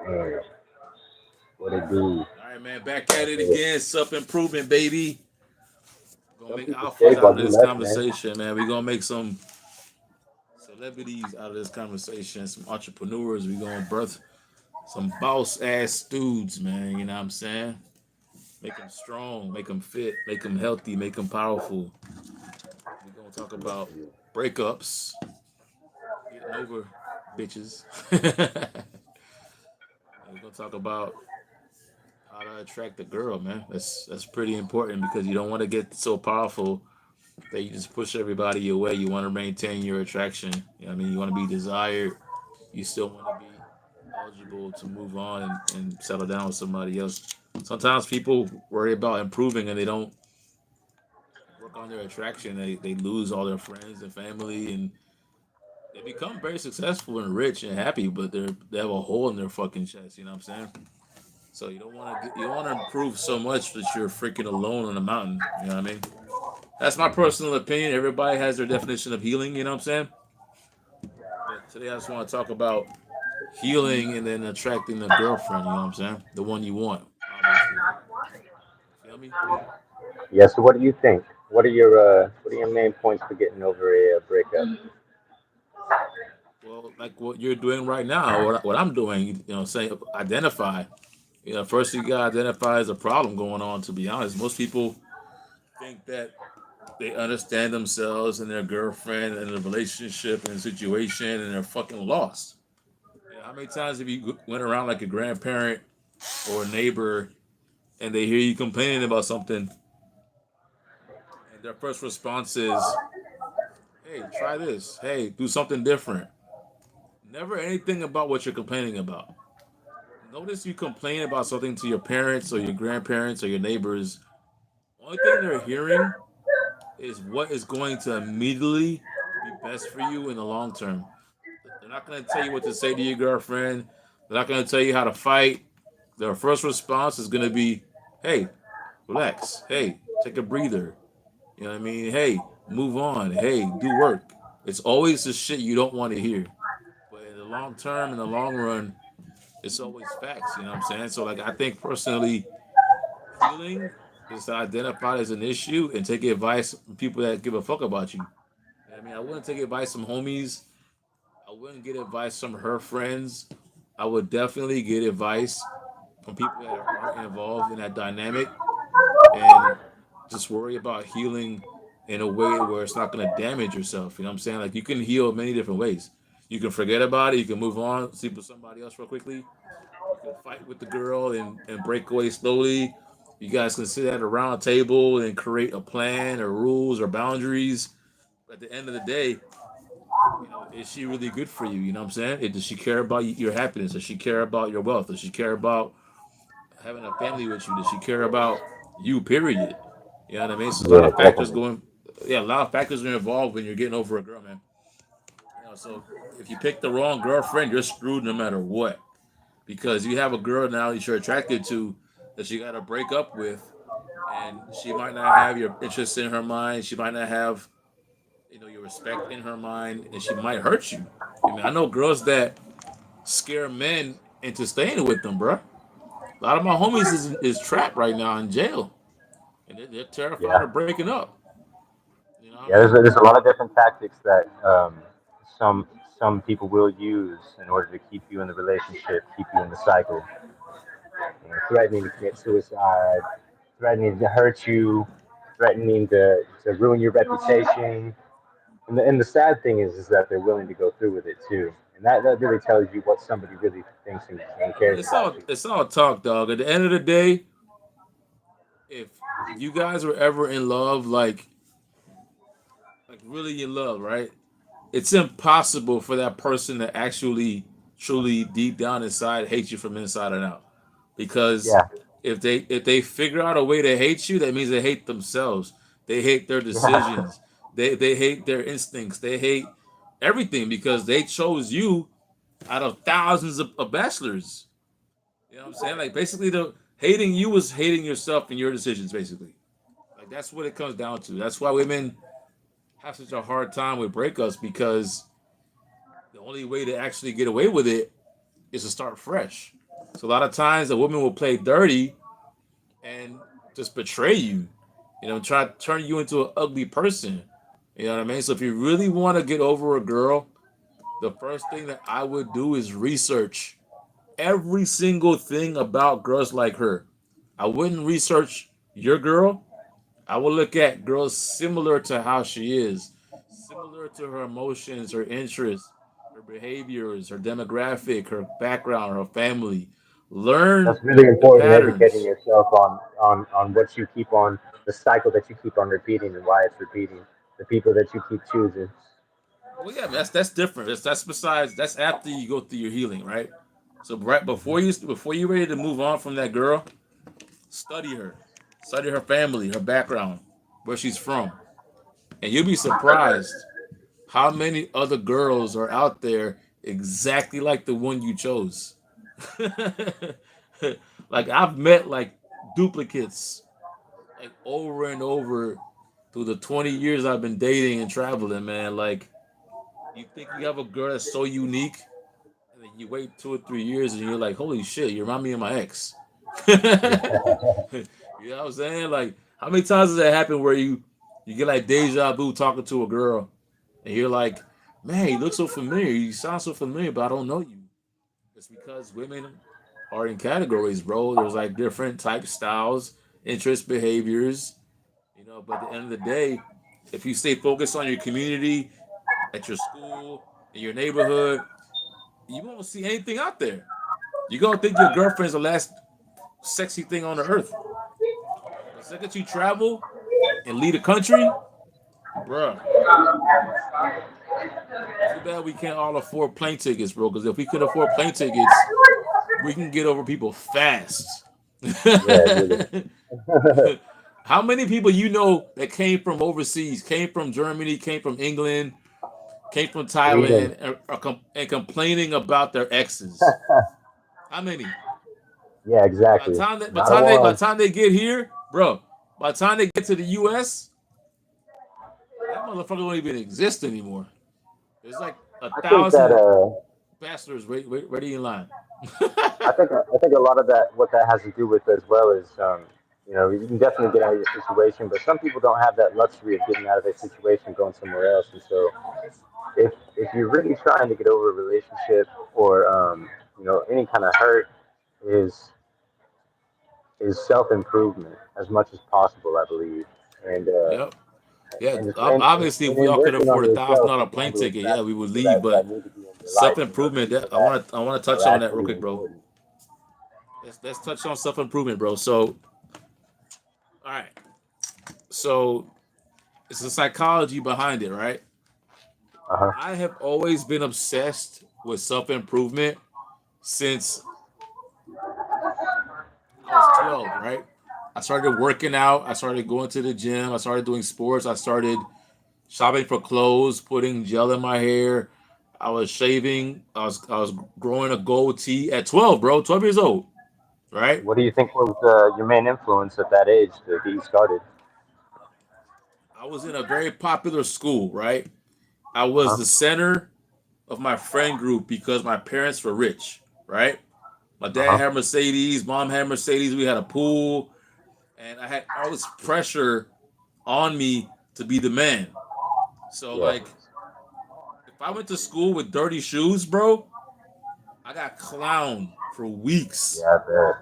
Yeah, what it do? All right, man. Back at it again. Self improvement, baby. Gonna Some make people alphas say out of while you this left, man. conversation, man. We're gonna make some celebrities out of this conversation, some entrepreneurs. We're gonna birth some boss ass dudes, man. You know what I'm saying? Make them strong, make them fit, make them healthy, make them powerful. We're gonna talk about breakups, getting over bitches. And we're gonna talk about how to attract the girl, man. That's pretty important because you don't want to get so powerful that you just push everybody away. You want to maintain your attraction. You know what I mean? You want to be desired. You still want to be eligible to move on and settle down with somebody else. Sometimes people worry about improving and they don't work on their attraction. They lose all their friends and family and they become very successful and rich and happy, but they have a hole in their fucking chest. You know what I'm saying? So you don't want to improve so much that you're freaking alone on a mountain. You know what I mean? That's my personal opinion. Everybody has their definition of healing. You know what I'm saying? But today I just want to talk about healing and then attracting the girlfriend. You know what I'm saying? The one you want, obviously. Feel me? Yeah. So, what do you think? What are your main points for getting over a breakup? Well, like what you're doing right now, what I'm doing, you know, say identify. You know, first you gotta identify as a problem going on. To be honest, most people think that they understand themselves and their girlfriend and the relationship and situation, and they're fucking lost. You know, how many times have you went around like a grandparent or a neighbor, and they hear you complaining about something, and their first response is, "Hey, try this. Hey, do something different." Never anything about what you're complaining about. Notice you complain about something to your parents or your grandparents or your neighbors. Only thing they're hearing is what is going to immediately be best for you in the long term. They're not going to tell you what to say to your girlfriend. They're not going to tell you how to fight. Their first response is going to be, "Hey, relax. Hey, take a breather. You know what I mean? Hey, move on. Hey, do work." It's always the shit you don't want to hear. But in the long term, in the long run, it's always facts. You know what I'm saying? So, like, I think personally, healing is to identify as an issue and take advice from people that give a fuck about you. You know what I mean? I wouldn't take advice from homies. I wouldn't get advice from her friends. I would definitely get advice from people that aren't involved in that dynamic and just worry about healing in a way where it's not going to damage yourself. You know what I'm saying? Like you can heal many different ways. You can forget about it. You can move on, sleep with somebody else real quickly. You can fight with the girl and break away slowly. You guys can sit at a round table and create a plan or rules or boundaries. But at the end of the day, you know, is she really good for you? You know what I'm saying? Does she care about your happiness? Does she care about your wealth? Does she care about having a family with you? Does she care about you? Period. You know what I mean? So a lot Yeah, of factors definitely. going. Yeah, a lot of factors are involved when you're getting over a girl, man. You know, so if you pick the wrong girlfriend, you're screwed no matter what. Because you have a girl now that you're attracted to that you got to break up with, and she might not have your interest in her mind. She might not have your respect in her mind, and she might hurt you. I mean, I know girls that scare men into staying with them, bro. A lot of my homies is trapped right now in jail, and they're terrified Yeah. of breaking up. You know what I Yeah. mean? There's a lot of different tactics that some some people will use in order to keep you in the relationship, keep you in the cycle. Threatening to commit suicide, threatening to hurt you, threatening to ruin your reputation. And the sad thing is that they're willing to go through with it too. And that really tells you what somebody really thinks and I mean, cares about you. it's all talk, dog. At the end of the day, if you guys were ever in love, like really in love, right? It's impossible for that person to actually, truly, deep down inside, hate you from inside and out. Because Yeah, if they figure out a way to hate you, that means they hate themselves. They hate their yeah, decisions. They hate their instincts. They hate everything because they chose you out of thousands of bachelors. You know what I'm saying? Like basically, the hating you was hating yourself and your decisions. Basically, like that's what it comes down to. That's why women have such a hard time with breakups because the only way to actually get away with it is to start fresh. So a lot of times a woman will play dirty and just betray you, try to turn you into an ugly person. You know what I mean? So if you really want to get over a girl, the first thing that I would do is research every single thing about girls like her. I wouldn't research your girl. I would look at girls similar to how she is, similar to her emotions, her interests, her behaviors, her demographic, her background, her family. Learn That's really the important, educating patterns. yourself on what you keep on, the cycle that you keep on repeating and why it's repeating, the people that you keep choosing. Well, yeah, that's different. That's besides that's after you go through your healing, right? So right before you ready to move on from that girl, study her, study her family, her background, where she's from, and you'll be surprised how many other girls are out there exactly like the one you chose. Like I've met like duplicates like over and over through the 20 years I've been dating and traveling, man. Like you think you have a girl that's so unique, and then you wait 2 or 3 years and you're like, holy shit, you remind me of my ex. You know what I'm saying? Like, how many times does that happen where you get like deja vu talking to a girl and you're like, man, you look so familiar, you sound so familiar, but I don't know you. It's because women are in categories, bro. There's like different type styles, interests, behaviors, but at the end of the day, if you stay focused on your community, at your school, in your neighborhood, you won't see anything out there. You're gonna think your girlfriend's the last sexy thing on the earth. The second you travel and leave the country, bruh, too bad we can't all afford plane tickets, bro. Because if we could afford plane tickets, we can get over people fast. Yeah, really. How many people you know that came from overseas, came from Germany, came from England, came from Sweden. Thailand, and complaining about their exes? How many? Yeah, By the exactly. time that, by the Not a time they, by one. the time they get here, bro, by the time they get to the U.S., that motherfucker don't even exist anymore. There's like a I think that thousand bachelors ready in line. I think a lot of that, what that has to do with as well is, you can definitely get out of your situation, but some people don't have that luxury of getting out of their situation, going somewhere else. And so, if you're really trying to get over a relationship or any kind of hurt, is self improvement as much as possible, I believe, and Yep. Yeah. and, and, Obviously, if and we in all could working afford on a thousand yourself, dollar you plane find those ticket, yeah, we exactly would people leave. that But need to be in your life, self and those improvement, people I that want to touch are on that real actually quick, bro. important. Let's touch on self improvement, bro. So, all right. So it's the psychology behind it, right? Uh huh. I have always been obsessed with self improvement since I was 12, right? I started working out. I started going to the gym. I started doing sports. I started shopping for clothes, putting gel in my hair. I was shaving. I was growing a goatee at 12, bro. 12 years old, right? What do you think was your main influence at that age to get you started? I was in a very popular school, right? I Uh was huh. the center of my friend group because my parents were rich, right? My Uh dad huh. had Mercedes, mom had Mercedes. We had a pool, and I had all this pressure on me to be the man. So Yeah. like, if I went to school with dirty shoes, bro, I got clowned for weeks. Yeah. I bet.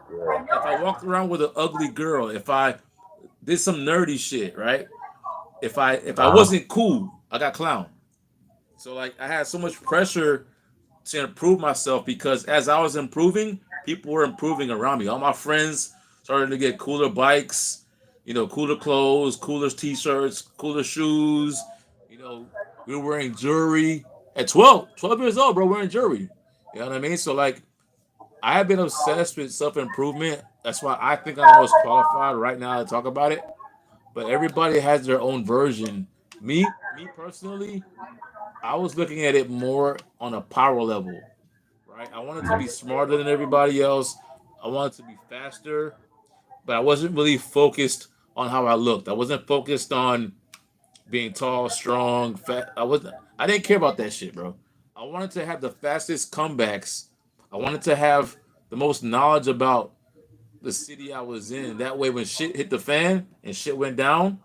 Yeah. If I walked around with an ugly girl, if I did some nerdy shit, right? If I Uh huh. wasn't cool, I got clowned. So like, I had so much pressure to improve myself because as I was improving, people were improving around me. All my friends started to get cooler bikes, cooler clothes, cooler t-shirts, cooler shoes. We were wearing jewelry at 12 years old, bro, wearing jewelry. You know what I mean? So like, I have been obsessed with self-improvement. That's why I think I'm the most qualified right now to talk about it. But everybody has their own version. Me personally, I was looking at it more on a power level, right? I wanted to be smarter than everybody else. I wanted to be faster, but I wasn't really focused on how I looked. I wasn't focused on being tall, strong, fat. I didn't care about that shit, bro. I wanted to have the fastest comebacks. I wanted to have the most knowledge about the city I was in. That way, when shit hit the fan and shit went down,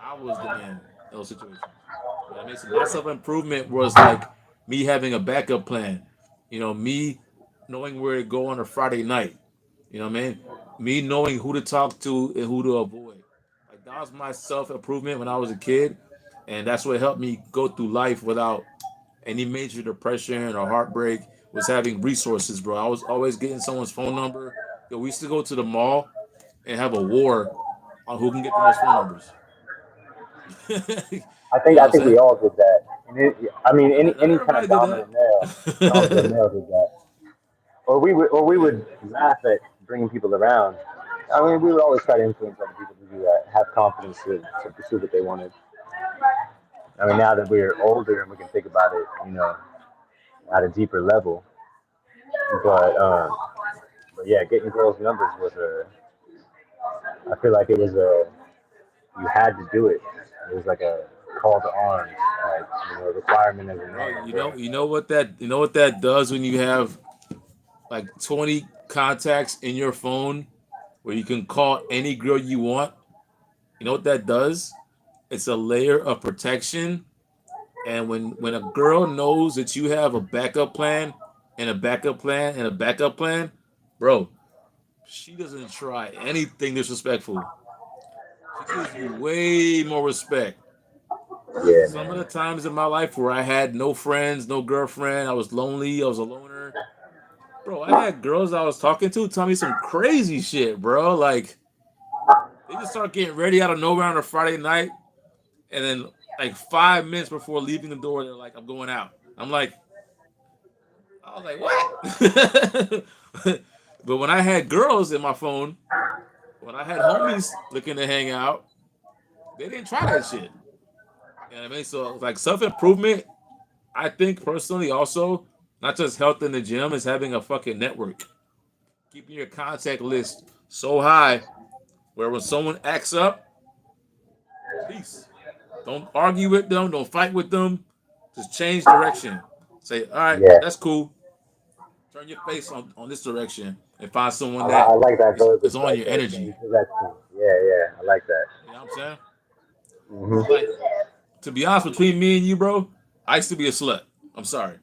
I was the man in those situations. You know what I mean? So my self improvement was like me having a backup plan. Me knowing where to go on a Friday night. You know what I mean? Me knowing who to talk to and who to avoid. Like that was my self improvement when I was a kid, and that's what helped me go through life without any major depression or heartbreak. Was having resources, bro. I was always getting someone's phone number. Yo, we used to go to the mall and have a war on who can get the most phone numbers. You know what I I'm think we saying? all did that. And I mean, Yeah, not any kind everybody of did that. dominant male did that. Or we Yeah. would laugh at bringing people around. I mean, we would always try to influence other people to do that, have confidence to pursue what they wanted. I mean, now that we're older and we can think about it, at a deeper level. But, um, but yeah, getting girls' numbers was I feel like it was you had to do it. It was like a call to arms, like, a requirement as a Bro, man, bro. you know what that does when you have like 20 contacts in your phone where you can call any girl you want. You know what that does? It's a layer of protection. And when a girl knows that you have a backup plan and a backup plan and a backup plan, bro, she doesn't try anything disrespectful. She gives you way more respect. Yeah, Some of man. the times in my life where I had no friends, no girlfriend, I was lonely, I was a loner. Bro, I had girls I was talking to tell me some crazy shit, bro. Like they just start getting ready out of nowhere on a Friday night, and then like 5 minutes before leaving the door, they're like, "I'm going out." I'm like, I was like, "What?" But when I had girls in my phone, when I had homies looking to hang out, they didn't try that shit. You know what I mean? So like self improvement, I think personally also not just health in the gym is having a fucking network, keeping your contact list so high where when someone acts up, peace. Don't argue with them. Don't fight with them. Just change direction. Say, all right, Yeah, that's cool. Turn your face on this direction and find someone that I like that is verbiage on right your there. energy. Change direction. Yeah, yeah, I like that. You know what I'm saying? Hmm. Like, to be honest, between me and you, bro, I used to be a slut. I'm sorry.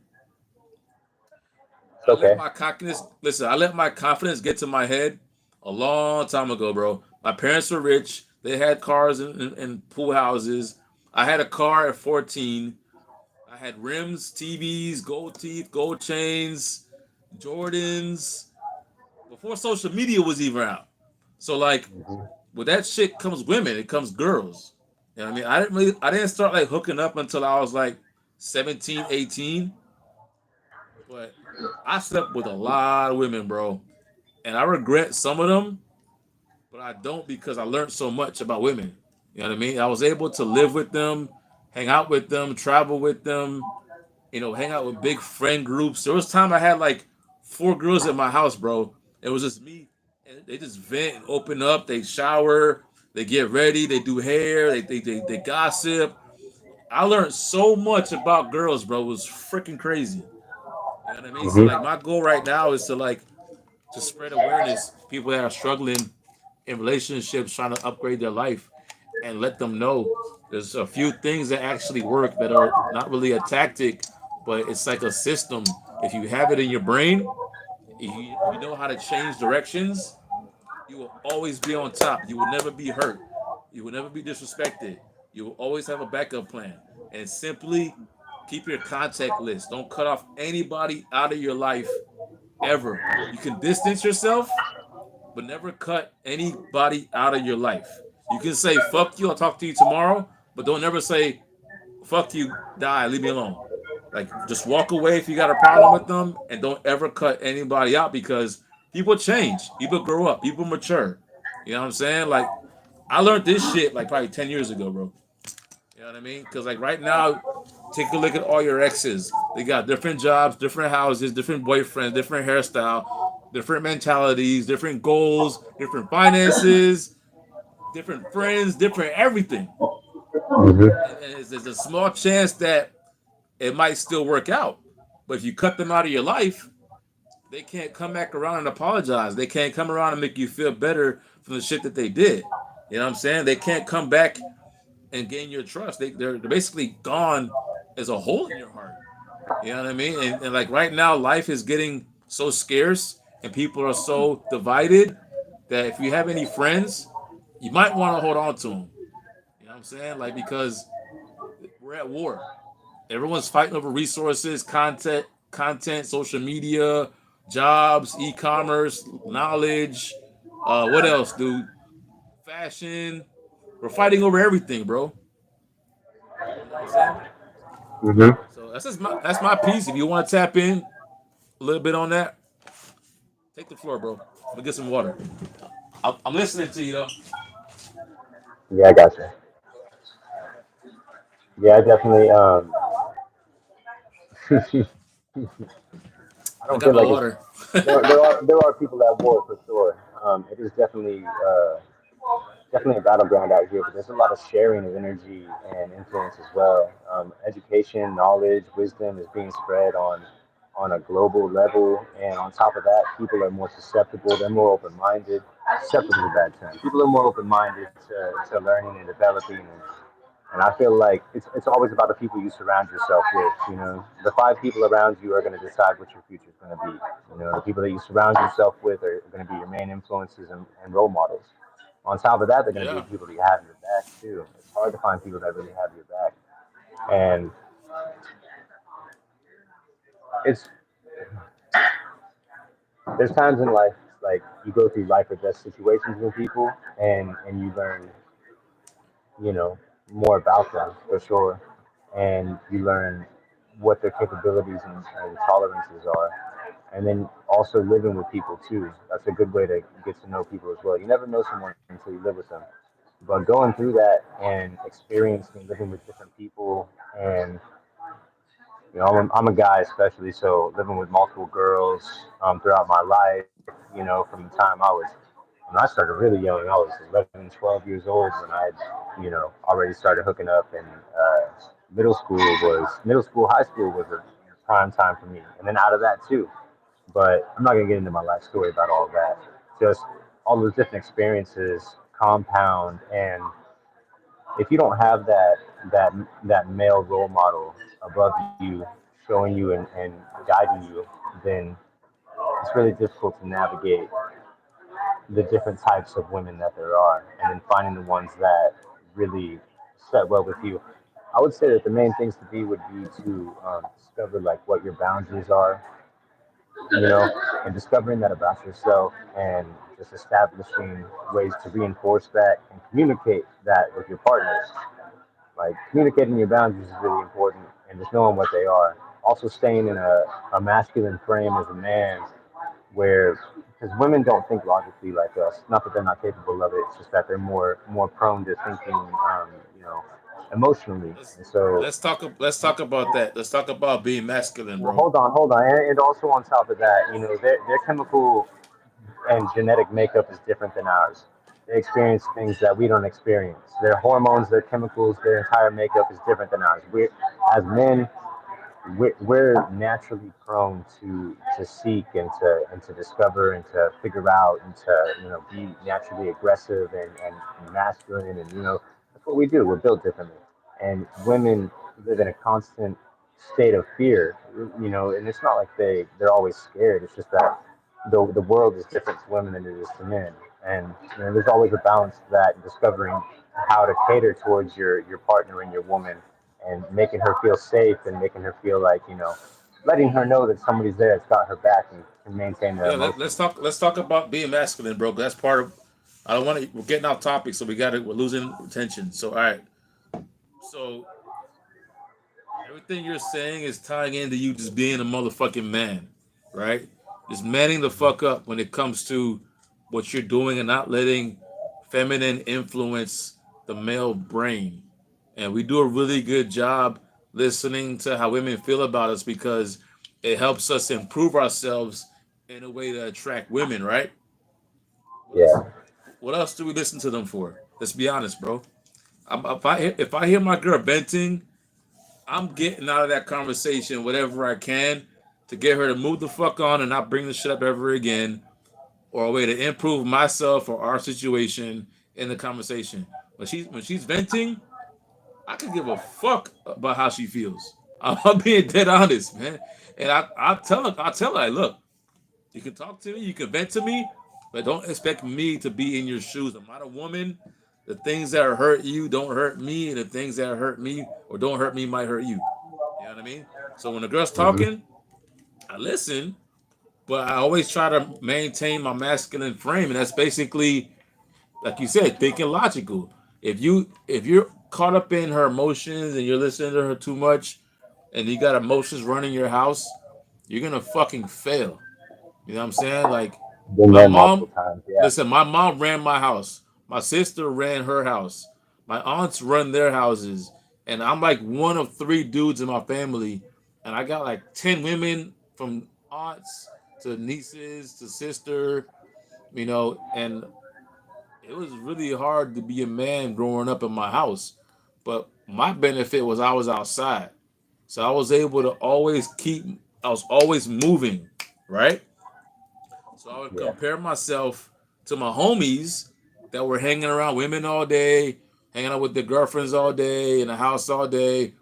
It's I let okay. my confidence listen. I let my confidence get to my head a long time ago, bro. My parents were rich. They had cars and pool houses. I had a car at 14. I had rims, TVs, gold teeth, gold chains, Jordans before social media was even out. So like Hmm. with that shit comes women, it comes girls. You know what I mean? I didn't start like hooking up until I was like 17, 18. But I slept with a lot of women, bro. And I regret some of them, but I don't because I learned so much about women. You know what I mean? I was able to live with them, hang out with them, travel with them, hang out with big friend groups. There was time I had like 4 girls at my house, bro. It was just me, and they just vent and open up. They shower, they get ready, they do hair, they gossip. I learned so much about girls, bro. It was freaking crazy. You know what I mean? So like Hmm. my goal right now is to spread awareness, people that are struggling in relationships, trying to upgrade their life, and let them know there's a few things that actually work that are not really a tactic, but it's like a system. If you have it in your brain, if you know how to change directions, you will always be on top. You will never be hurt. You will never be disrespected. You will always have a backup plan. And simply keep your contact list. Don't cut off anybody out of your life ever. You can distance yourself, but never cut anybody out of your life. You can say fuck you, I'll talk to you tomorrow, but don't ever say fuck you, die, leave me alone. Like just walk away if you got a problem with them, and don't ever cut anybody out because people change, people grow up, people mature. You know what I'm saying? Like I learned this shit like probably 10 years ago, bro. You know what I mean? Because like right now, take a look at all your exes. They got different jobs, different houses, different boyfriends, different hairstyle, different mentalities, different goals, different finances, different friends, different everything. Hmm. And there's a small chance that it might still work out. But if you cut them out of your life, they can't come back around and apologize. They can't come around and make you feel better from the shit that they did. You know what I'm saying? They can't come back and gain your trust. They're basically gone as a hole in your heart. You know what I mean? And like right now, life is getting so scarce and people are so divided that if you have any friends, you might want to hold on to them. You know what I'm saying? Like because we're at war. Everyone's fighting over resources, content, social media, jobs, e-commerce, knowledge. What else, dude? Fashion. We're fighting over everything, bro. You know what I'm saying? Hmm. So that's my piece. If you want to tap in a little bit on that, take the floor, bro. I'm gonna get some water. I'm listening to you though. Yeah, I got you. Yeah, I definitely. I I don't got feel my like it's water. there are people at war for sure. It is definitely a battleground out here, but there's a lot of sharing of energy and influence as well. Education, knowledge, wisdom is being spread on a global level, and on top of that, people are more susceptible. They're more open-minded. Susceptible is a bad term. People are more open-minded to learning and developing, and I feel like it's always about the people you surround yourself with. You know, the five people around you are going to decide what your future is going to be. You know, the people that you surround yourself with are going to be your main influences and role models. On top of that, they're going to be Yeah. the people that have your back too. It's hard to find people that really have your back, and it's there's times in life like you go through life or death situations with people, and you learn, you know, more about them for sure, and you learn what their capabilities and tolerances are, and then also living with people too. That's a good way to get to know people as well. You never know someone until you live with them. But going through that and experiencing living with different people, and you know, I'm a guy especially, so living with multiple girls throughout my life, you know, from the time when I started really young, I was 11, 12 years old when I, you know, already started hooking up, and middle school, high school was a prime time for me, and then out of that too. But I'm not gonna get into my life story about all of that. Just all those different experiences compound, and if you don't have that that male role model above you, showing you and guiding you, then it's really difficult to navigate the different types of women that there are, and then finding the ones that really set well with you. I would say that the main things to be would be to discover like what your boundaries are, you know, and discovering that about yourself, and just establishing ways to reinforce that and communicate that with your partners. Like communicating your boundaries is really important, and just knowing what they are. Also, staying in a masculine frame as a man, where because women don't think logically like us. Not that they're not capable of it. It's just that they're more prone to thinking, you know, emotionally. let's And so, let's talk about that. Let's talk about being masculine, well, bro. hold on, and also on top of that, you know, their chemical and genetic makeup is different than ours. They experience things that we don't experience. Their hormones, their chemicals, their entire makeup is different than ours. We, as men, we're naturally prone to seek and to discover and to figure out and to, you know, be naturally aggressive and masculine, and you know that's what we do. We're built differently, and women live in a constant state of fear, you know, and it's not like they're always scared. It's just that the world is different to women than it is to men, and you know, there's always a balance to that, and discovering how to cater towards your partner and your woman, and making her feel safe, and making her feel like, you know, letting her know that somebody's there that's got her back and can maintain their Yeah, let's emotions. talk. Let's talk about being masculine, bro. That's part of. I don't want to. We're getting off topic, so we're losing attention. So all right. So everything you're saying is tying into you just being a motherfucking man, right? Just manning the fuck up when it comes to what you're doing and not letting feminine influence the male brain. And we do a really good job listening to how women feel about us because it helps us improve ourselves in a way to attract women, right? What else? Yeah, What else do we listen to them for? Let's be honest, bro. If I hear my girl venting, I'm getting out of that conversation whatever I can to get her to move the fuck on and not bring the shit up ever again, or a way to improve myself or our situation in the conversation. When she's venting, I could give a fuck about how she feels. I'm being dead honest, man. And I tell her, like, look, you can talk to me, you can vent to me, but don't expect me to be in your shoes. I'm not a woman. The things that hurt you don't hurt me, and the things that hurt me or don't hurt me might hurt you. You know what I mean? So when the girl's Hmm. talking, I listen, but I always try to maintain my masculine frame, and that's basically, like you said, thinking logical. If you're caught up in her emotions and you're listening to her too much, and you got emotions running your house, you're gonna fucking fail. You know what I'm saying? Like Been my there multiple mom, times. Yeah. listen, my mom ran my house. My sister ran her house. My aunts run their houses. And I'm like one of three dudes in my family. And I got like 10 women from aunts to nieces to sister, and it was really hard to be a man growing up in my house. But my benefit was I was outside. So I was able to I was always moving, right? So I would Yeah. compare myself to my homies that were hanging around women all day, hanging out with their girlfriends all day, in the house all day.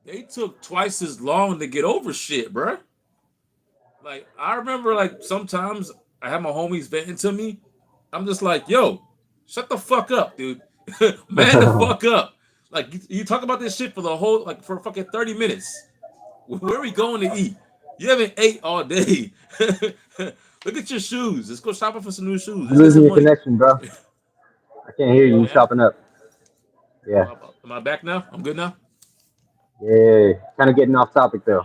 They took twice as long to get over shit, bruh. Like I remember, like sometimes I have my homies venting to me. I'm just like, yo, shut the fuck up, dude. Man, the fuck up. Like you talk about this shit for the whole like for fucking 30 minutes. Where are we going to eat? You haven't ate all day. Look at your shoes. Let's go shopping for some new shoes. You Let's get losing some your money. connection, bro. I can't hear you. Oh You yeah. chopping up. Oh, Yeah. am I back now? I'm good now. Yeah. Kind of getting off topic though.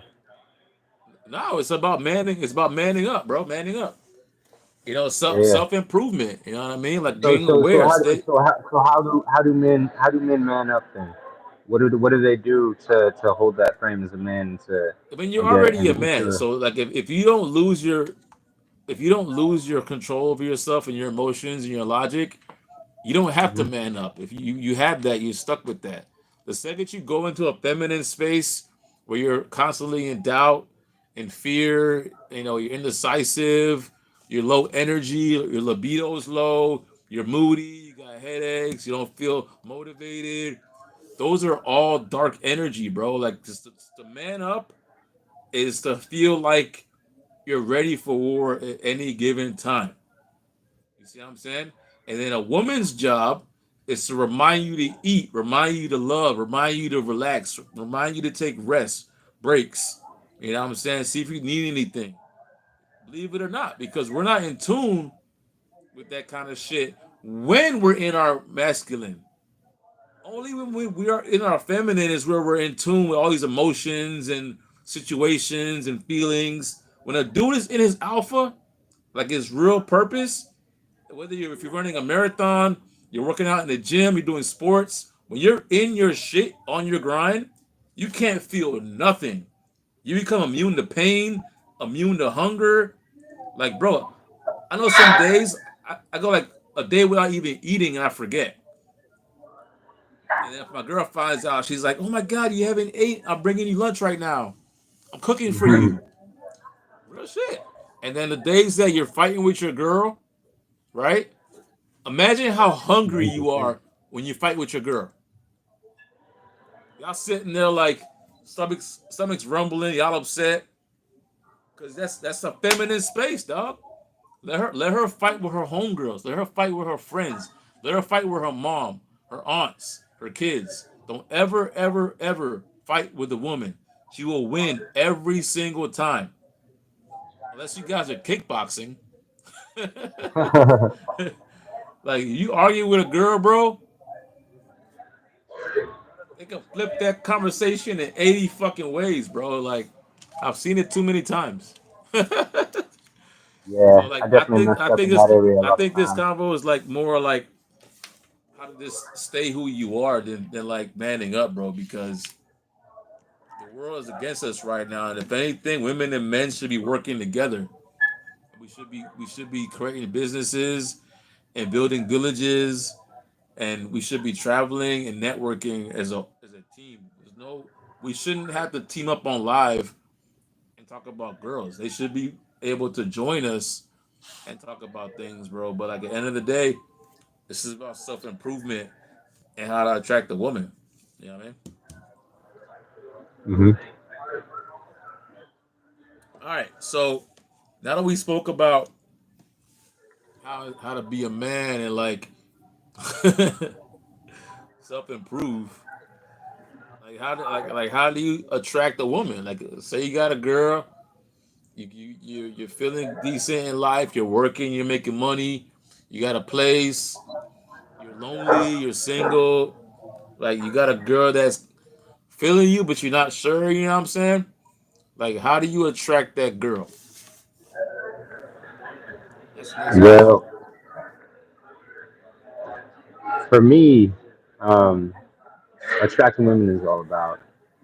No, it's about manning. It's about manning up, bro. Manning up. Yeah. Self improvement. You know what I mean? Like So being so so aware. how Stay. so how do men man up then? What do they do to hold that frame as a man to I mean, you're and get already and a keep man. the So like, if you don't lose your control over yourself and your emotions and your logic, you don't have to Mhm. man up. If you have that, you're stuck with that. The second you go into a feminine space where you're constantly in doubt and fear, you're indecisive, you're low energy, your libido is low, you're moody, you got headaches, you don't feel motivated. Those are all dark energy, bro. Like just to man up is to feel like you're ready for war at any given time. You see what I'm saying? And then a woman's job is to remind you to eat, remind you to love, remind you to relax, remind you to take rest, breaks. You know what I'm saying? See if you need anything. Believe it or not, because we're not in tune with that kind of shit when we're in our masculine. Only when we are in our feminine is where we're in tune with all these emotions and situations and feelings. When a dude is in his alpha, like his real purpose, whether if you're running a marathon, you're working out in the gym, you're doing sports, when you're in your shit on your grind, you can't feel nothing. You become immune to pain, immune to hunger. Like, bro, I know some days I go like a day without even eating and I forget. And then if my girl finds out, she's like, "Oh my god, you haven't ate? I'm bringing you lunch right now. I'm cooking for you." Real shit. And then the days that you're fighting with your girl, right? Imagine how hungry you 100%. are when you fight with your girl. Y'all sitting there like stomachs rumbling, y'all upset because that's a feminine space, dog. Let her fight with her homegirls. Let her fight with her friends. Let her fight with her mom, her aunts, her kids. Don't ever, ever, ever fight with a woman. She will win every single time, unless you guys are kickboxing. Like you argue with a girl, bro, they can flip that conversation in 80 fucking ways, bro. Like I've seen it too many times. Yeah, So like I definitely messed up in that area a I lot of think this times. convo is like more like how to just stay who you are than like manning up, bro, because the world is against us right now. And if anything, women and men should be working together. We should be creating businesses and building villages, and we should be traveling and networking as a team. We shouldn't have to team up on live and and talk about girls. They should be able to join us and talk about things, bro. But like at the end of the day, this is about self improvement and how to attract a woman. You know what I mean? Hmm. All right. So now that we spoke about how to be a man and like self improve, like how do you attract a woman? Like say you got a girl, you're feeling decent in life, you're working, you're making money, you got a place, you're lonely, you're single, like you got a girl that's feeling you, but you're not sure. You know what I'm saying? Like, how do you attract that girl? That's me. Well, for me, um, attracting women is all about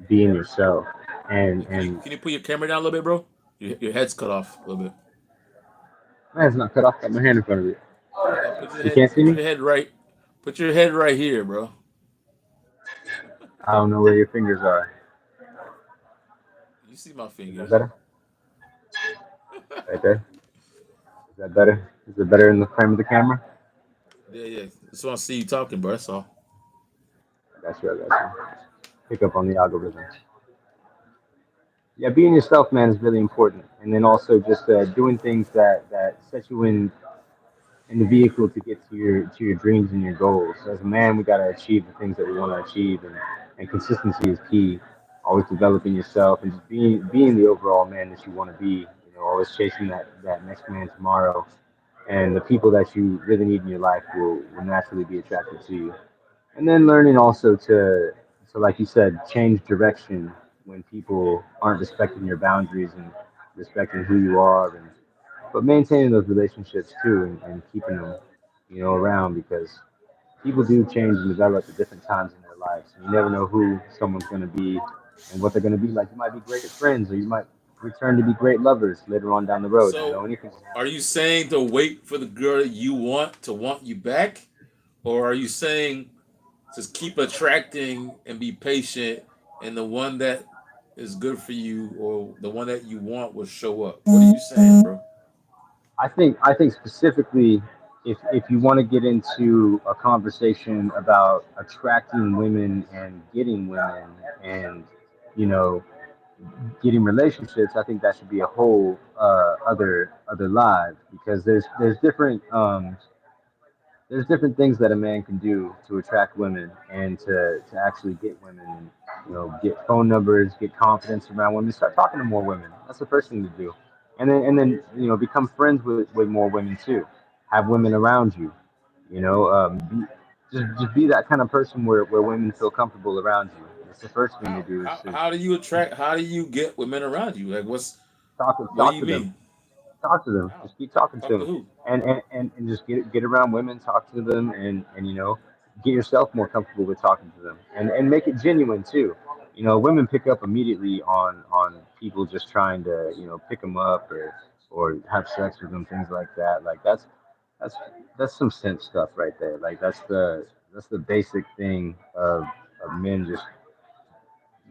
being yourself. And Can you and can you put your camera down a little bit, bro? Your head's cut off a little bit. man, it's not cut off. Got my hand in front of it. Yeah, You can't see put me. your head right, put your head right here, bro. I don't know where your fingers are. You see my Is that fingers? better? Right there. Is that better? Is it better in the frame of the camera? Yeah, yeah. Just want to see you talking, bro. That's all. I got you. I got you. Pick up on the algorithm. Yeah, being yourself, man, is really important. And then also just doing things that set you in the vehicle to get to your dreams and your goals. As a man, we got to achieve the things that we want to achieve, and consistency is key. Always developing yourself and just being the overall man that you want to be. You know, always chasing that next man tomorrow. And the people that you really need in your life will naturally be attracted to you. And then learning also to like you said, change direction when people aren't respecting your boundaries and respecting who you are, and but maintaining those relationships too, and keeping them, around, because people do change and develop at different times in their lives. And you never know who someone's going to be and what they're going to be like. You might be great friends, or you might return to be great lovers later on down the road. So, Anything can are happen. you saying to wait for the girl that you want to want you back, or are you saying just keep attracting and be patient, and the one that is good for you or the one that you want will show up? What are you saying, bro? I think specifically, if you want to get into a conversation about attracting women and getting women and you know getting relationships, I think that should be a whole other live, because there's different things that a man can do to attract women and to actually get women, and get phone numbers, get confidence around women, start talking to more women. That's the first thing to do. And then become friends with more women too. Have women around you. Just be that kind of person where women feel comfortable around you. That's the first thing to How do, is how to how do you attract? How do you get women around you? Like, what do talk you to them. mean? Talk to them. How? Just keep talking to Talk to them, who? and just get around women, talk to them, and get yourself more comfortable with talking to them, and make it genuine too. Women pick up immediately on people just trying to pick them up, or have sex with them, things like that. Like that's that's some sense stuff right there. Like that's the basic thing of men just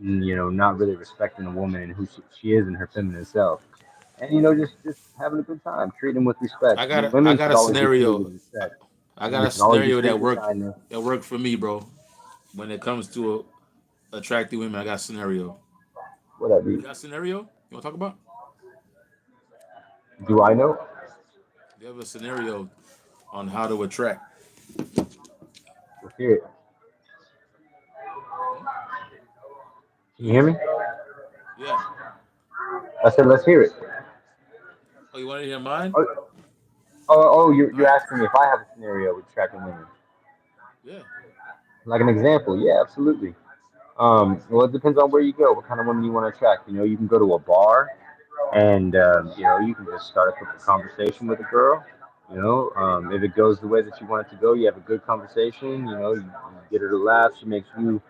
not really respecting a woman and who she is in her feminine self, and just having a good time, treating them with respect. I Women got should a always be treated scenario. with respect. I got Women a should always be scenario treated with kindness. that worked for me, bro. When it comes to attracting women, I got a scenario. What that You be? got a scenario? You want to talk about? Do I know? You have a scenario on how to attract. Let's hear it. Hmm? Can you hear me? Yeah. I said, let's hear it. Oh, you want to hear mine? Oh, oh, you're, All you're right. asking me if I have a scenario with attracting women, Yeah. like an example. Yeah, absolutely. Well, it depends on where you go, what kind of women you want to attract. You can go to a bar, and you can just start a quick conversation with a girl. If it goes the way that you want it to go, you have a good conversation. You get her to laugh, she makes you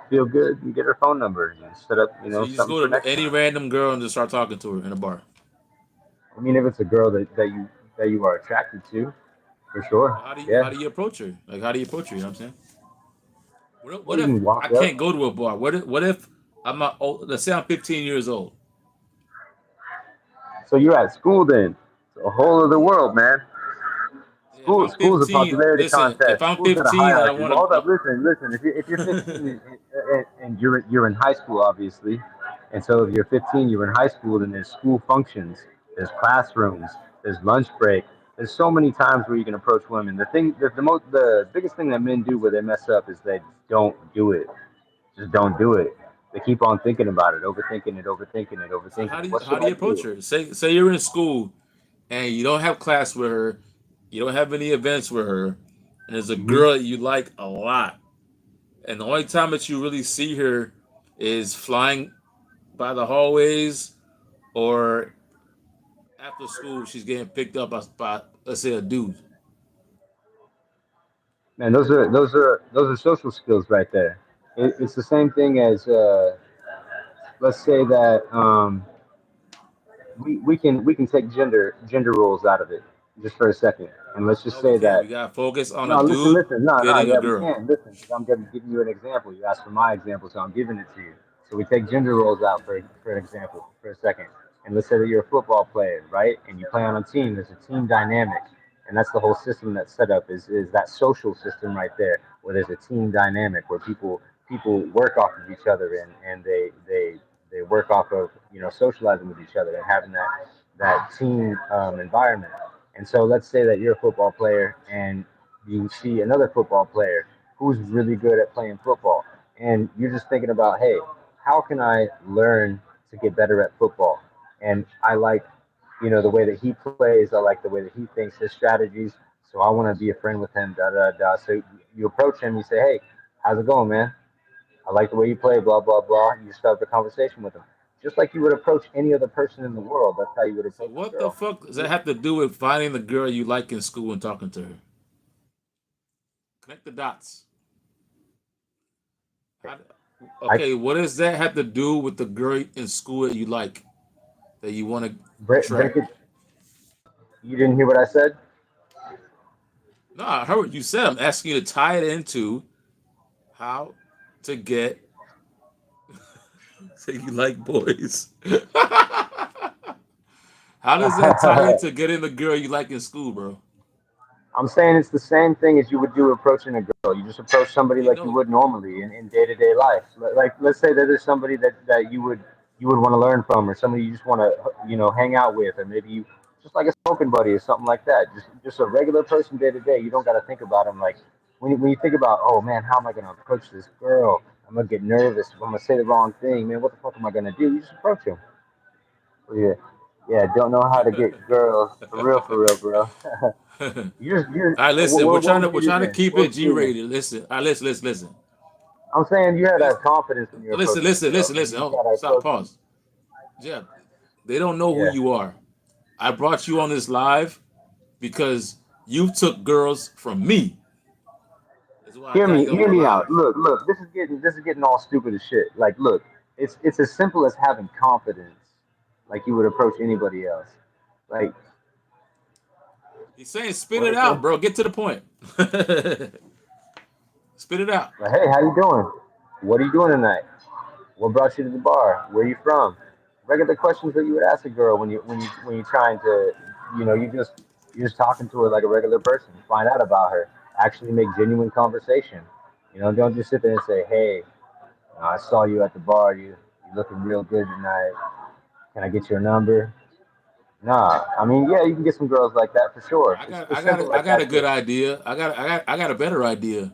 feel good, and get her phone number and set up So you just something go for to next any time. random girl and just start talking to her in a bar. I mean, if it's a girl that you are attracted to, for sure. How Yeah. do you approach her? Like, how do you approach her? You know what I'm saying? Well, What you if can walk I up. can't go to a bar? What if I'm not old? Let's say I'm 15 years old. So you're at school then. It's a whole other world, man. Yeah, if I'm School's a 15, popularity listen, if contest. I'm School's got a 15 and I hierarchy. Well, want hold up, to, listen. If you're 15 and you're in high school, obviously, and so if you're 15, you're in high school, then there's school functions, there's classrooms, there's lunch break. There's so many times where you can approach women. The biggest thing that men do where they mess up is they don't do it. Just don't do it. They keep on thinking about it, so overthinking it. What how should do I you approach do? her? Say you're in school and you don't have class with her, you don't have any events with her, and there's a Hmm. girl that you like a lot, and the only time that you really see her is flying by the hallways or after school. She's getting picked up by let's say a dude. Man, those are social skills right there. It's the same thing as let's say that we can take gender roles out of it just for a second, and let's just No, we say can't. that We gotta focus on a no, listen, dude listen. No, getting a yeah, we girl. can. Listen, because I'm giving you an example. You asked for my example, so I'm giving it to you. So we take gender roles out for an example for a second. And let's say that you're a football player, right? And you play on a team. There's a team dynamic. And that's the whole system that's set up is that social system right there where there's a team dynamic where people work off of each other and they work off of socializing with each other and having that team environment. And so let's say that you're a football player and you see another football player who's really good at playing football, and you're just thinking about, hey, how can I learn to get better at football? And I like, the way that he plays. I like the way that he thinks, his strategies. So I want to be a friend with him. Da da da. So you approach him. You say, hey, how's it going, man? I like the way you play. Blah blah blah. You start the conversation with him, just like you would approach any other person in the world. That's how you would So approach a what the girl. fuck does that have to do with finding the girl you like in school and talking to her? Connect the dots. How, I okay, what does that have to do with the girl in school that you like, that you want to break attract? it. You didn't hear what I said? No, I heard what you said. I'm asking you to tie it into how to get. Say you like boys. How does that tie into getting the girl you like in school, bro? I'm saying it's the same thing as you would do approaching a girl. You just approach somebody You like you know, would normally in day-to-day life. Like let's say that there's somebody that you would want to learn from, or somebody you just want to hang out with, or maybe you just like a smoking buddy or something like that. Just a regular person day to day. You don't got to think about them like when you think about, oh man, how am I gonna approach this girl? I'm gonna get nervous. I'm gonna say the wrong thing, man. What the fuck am I gonna do? You just approach him. Yeah, yeah. Don't know how to get girls for real, bro. all You just right, listen. what We're made it trying to in? keep it What G made it in? rated. Listen. All right, listen. I'm saying you have to This, have confidence when you're approaching a girl, and you just Oh, gotta stop. approach them. Pause. Jeff, they don't know who Yeah. you are. I brought you on this live because you took girls from me. That's why I Hear got me, you on hear the me out. live. Look. This is getting all stupid as shit. Like, look, it's as simple as having confidence, like you would approach anybody else. Like, He's saying spit what it is it? out, bro. Get to the point. Spit it out. Like, hey, how you doing? What are you doing tonight? What brought you to the bar? Where you from? Regular questions that you would ask a girl when you're trying to, you're just talking to her like a regular person. Find out about her. Actually make genuine conversation. Don't just sit there and say, hey, I saw you at the bar. You looking real good tonight. Can I get your number? Nah, I mean, yeah, you can get some girls like that for sure. It's simple I like got that a good too. idea. I got a better idea.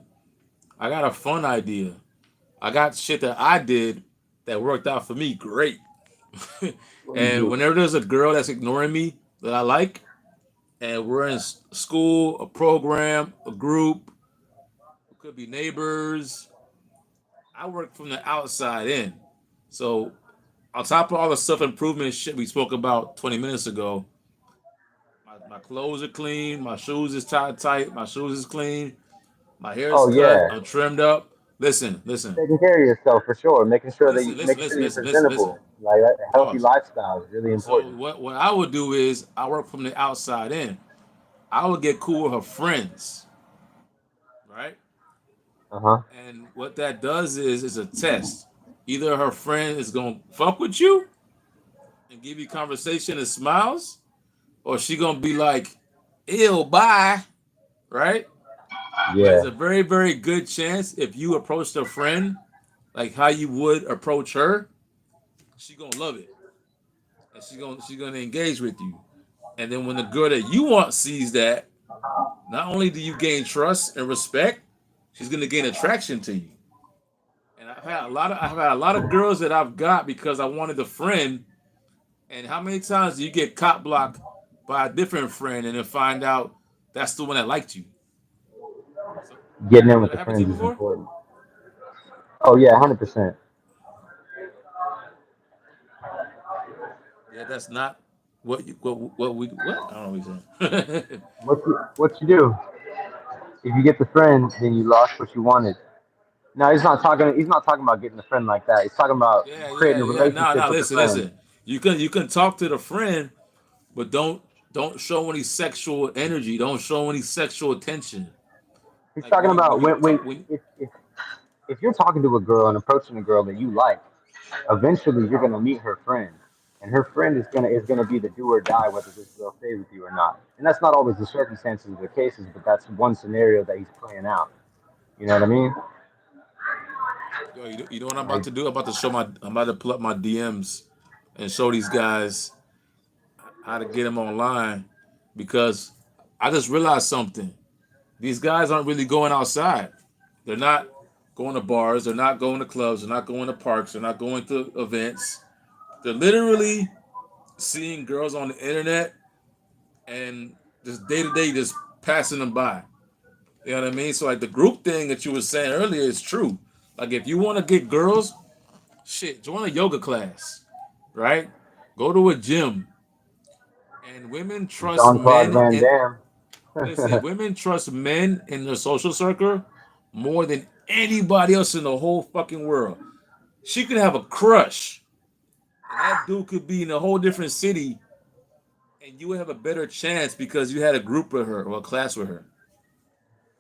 I got a fun idea. I got shit that I did that worked out for me great. What do you And do? whenever there's a girl that's ignoring me that I like, and we're in school, a program, a group, it could be neighbors, I work from the outside in. So on top of all the self improvement shit we spoke about 20 minutes ago, my clothes are clean, my shoes is tight, my shoes is clean, my hair is Oh cut, yeah, I'm trimmed up. Listen, taking care of yourself for sure. Making sure that making sure you're listen. presentable. Like a healthy Pause. lifestyle is really So important. what I would do is I work from the outside in. I would get cool with her friends, right? Uh huh. And what that does is a test. Either her friend is gonna fuck with you, and give you conversation and smiles, or she gonna be like, "Ew, bye," right? But it's Yeah. a very, very good chance if you approach a friend like how you would approach her, she gonna love it, and she's gonna engage with you. And then when the girl that you want sees that, not only do you gain trust and respect, she's gonna gain attraction to you. And I've had a lot of girls that I've got because I wanted a friend. And how many times do you get cop blocked by a different friend and then find out that's the one that liked you? So Getting in has with that the happened to you friends is before? important. Oh yeah, 100%. Yeah, that's not what we what I don't know what you're saying. What you do? If you get the friend, then you lost what you wanted. No, he's not talking. He's not talking about getting a friend like that. He's talking about Yeah, yeah, creating a yeah. No, relationship no. with the Listen, friend. listen. You can talk to the friend, but don't show any sexual energy. Don't show any sexual attention. He's Like talking when you when about you when talk when if you're talking to a girl and approaching a girl that you like, eventually you're gonna meet her friend, and her friend is gonna be the do or die whether this girl stays with you or not. And that's not always the circumstances of the cases, but that's one scenario that he's playing out. You know what I mean? yo, you know what I'm about Like, to do? I'm about to pull up my DMs and show these guys how to get them online because I just realized something. These guys aren't really going outside. They're not going to bars. They're not going to clubs. They're not going to parks. They're not going to events. They're literally seeing girls on the internet and just day to day just passing them by. You know what I mean? So like the group thing that you were saying earlier is true. Like if you want to get girls, shit, join a yoga class, right? Go to a gym. And women trust Jean Claude men Van in Damme. listen, women trust men in their social circle more than anybody else in the whole fucking world. She could have a crush, and that dude could be in a whole different city, and you would have a better chance because you had a group with her or a class with her.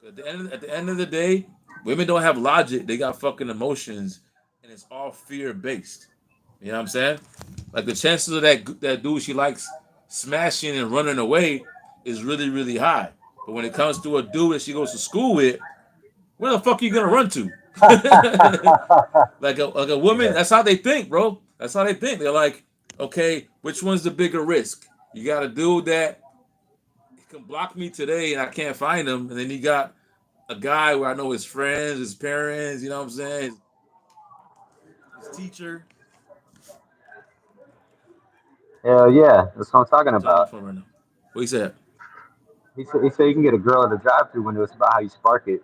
At the end of the day, women don't have logic; they got fucking emotions, and it's all fear based. You know what I'm saying? Like the chances of that dude she likes smashing and running away is really really high. But when it comes to a dude that she goes to school with, where the fuck are you gonna run to? like a woman, Yeah. that's how they think, bro. That's how they think. They're like, okay, which one's the bigger risk? You got a dude that can block me today and I can't find him, and then you got a guy where I know his friends, his parents, you know what I'm saying, his teacher. Hell yeah, that's what I'm talking I'm telling you about. from right now. What he said, He said you can get a girl at a drive-through window. It's about how you spark it.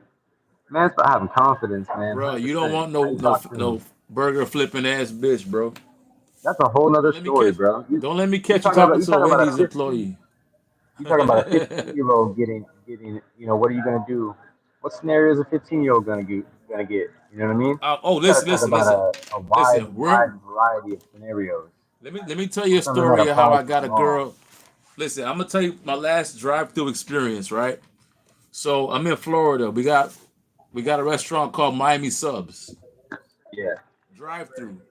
Man, it's about having confidence, man. bro, Hundred you don't percent. want How no you no talk to no them. burger flipping ass bitch, bro. That's a whole nother Don't let me story, catch. bro. You Don't let me you catch you talking about talking you to a talking about a Wendy's 15 employee. you talking about a 15-year-old getting. What are you gonna do? What scenario is a 15-year-old gonna get? You know what I mean? Oh, You gotta listen, talk listen, about listen, a wide listen. wide variety of scenarios. Let me tell you Or a something that story of how applies I to got them a all. girl. Listen, I'm gonna tell you my last drive-through experience. Right. So I'm in Florida. We got a restaurant called Miami Subs. Yeah. Drive-through.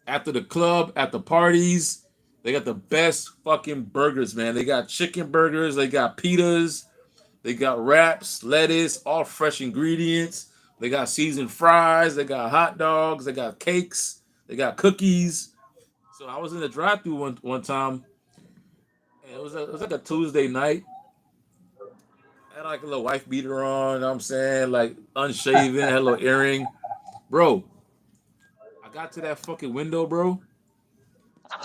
After the club, at the parties, they got the best fucking burgers, man. They got chicken burgers. They got pitas. They got wraps, lettuce, all fresh ingredients. They got seasoned fries. They got hot dogs. They got cakes. They got cookies. So I was in the drive-through one time, and it was like a Tuesday night. I had like a little wife beater on. You know what I'm saying, like unshaven, had a little earring, bro. I got to that fucking window, bro.